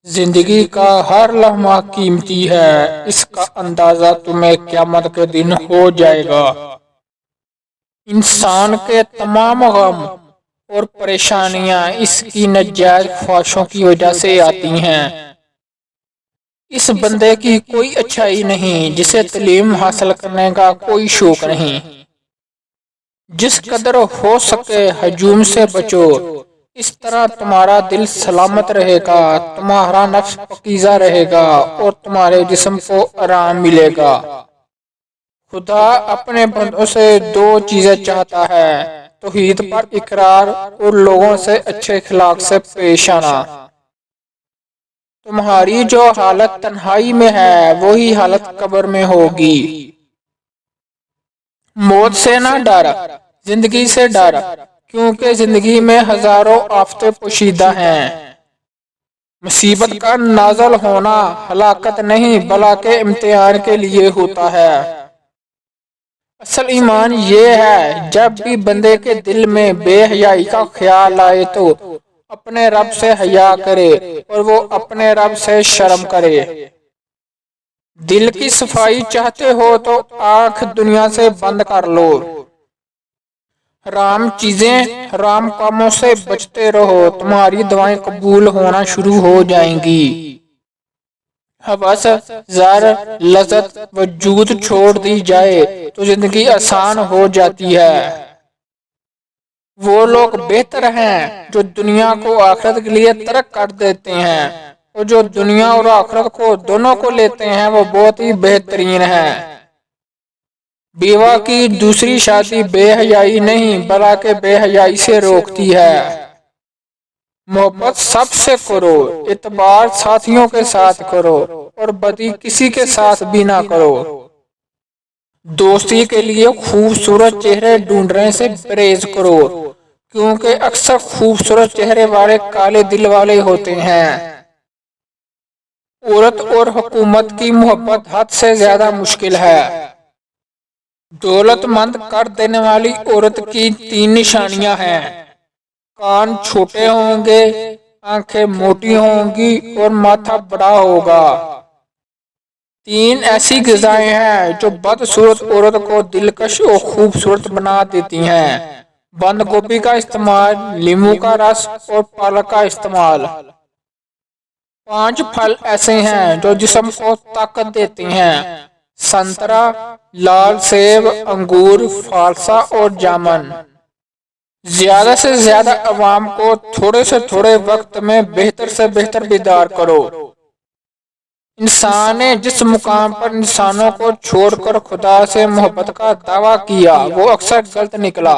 زندگی کا ہر لمحہ قیمتی ہے، اس کا اندازہ تمہیں قیامت کے دن ہو جائے گا۔ انسان کے تمام غم اور پریشانیاں اس کی ناجائز خواہشوں کی وجہ سے آتی ہیں۔ اس بندے کی کوئی اچھائی نہیں جسے تعلیم حاصل کرنے کا کوئی شوق نہیں۔ جس قدر ہو سکے ہجوم سے بچو، اس طرح تمہارا دل سلامت رہے گا، تمہارا نفس پاکیزہ رہے گا اور تمہارے جسم کو آرام ملے گا۔ خدا اپنے بندوں سے دو چیزیں چاہتا ہے: توحید پر اقرار اور لوگوں سے اچھے اخلاق سے پیش آنا۔ تمہاری جو حالت تنہائی میں ہے وہی حالت قبر میں ہوگی۔ موت سے نہ ڈر، زندگی سے ڈر، کیونکہ زندگی میں ہزاروں آفتیں پوشیدہ ہیں۔ مصیبت کا نازل ہونا ہلاکت نہیں بلکہ امتحان کے لیے ہوتا ہے۔ اصل ایمان یہ ہے جب بھی بندے کے دل میں بے حیائی کا خیال آئے تو اپنے رب سے حیا کرے اور وہ اپنے رب سے شرم کرے۔ دل کی صفائی چاہتے ہو تو آنکھ دنیا سے بند کر لو۔ حرام چیزیں، حرام کاموں سے بچتے رہو، تمہاری دعائیں قبول ہونا شروع ہو جائیں گی۔ ہوس، زر، لذت و جود چھوڑ دی جائے تو زندگی آسان ہو جاتی ہے۔ وہ لوگ بہتر ہیں جو دنیا کو آخرت کے لیے ترک کر دیتے ہیں، اور جو دنیا اور آخرت کو دونوں کو لیتے ہیں وہ بہت ہی بہترین ہیں۔ بیوہ کی دوسری شادی بے حیائی نہیں بلکہ بے حیائی سے روکتی ہے۔ محبت سب سے کرو، اعتبار ساتھیوں کے ساتھ کرو اور بدی کسی کے ساتھ بھی نہ کرو۔ دوستی کے لیے خوبصورت چہرے ڈھونڈنے سے پرہیز کرو، کیونکہ اکثر خوبصورت چہرے والے کالے دل والے ہوتے ہیں۔ عورت اور حکومت کی محبت حد سے زیادہ مشکل ہے۔ دولت مند کر دینے والی عورت کی تین نشانیاں ہیں: کان چھوٹے ہوں گے، آنکھیں موٹی ہوں گی اور ماتھا بڑا ہوگا۔ تین ایسی غذائیں ہیں جو بدصورت عورت کو دلکش اور خوبصورت بنا دیتی ہیں: بند گوبھی کا استعمال، لیموں کا رس اور پالک کا استعمال۔ 5 پھل ایسے ہیں جو جسم کو طاقت دیتے ہیں: سنترا، لال سیب، انگور، فالسا اور جامن۔ زیادہ سے زیادہ عوام کو تھوڑے سے تھوڑے وقت میں بہتر سے بہتر بیدار کرو۔ انسان نے جس مقام پر انسانوں کو چھوڑ کر خدا سے محبت کا دعویٰ کیا وہ اکثر غلط نکلا۔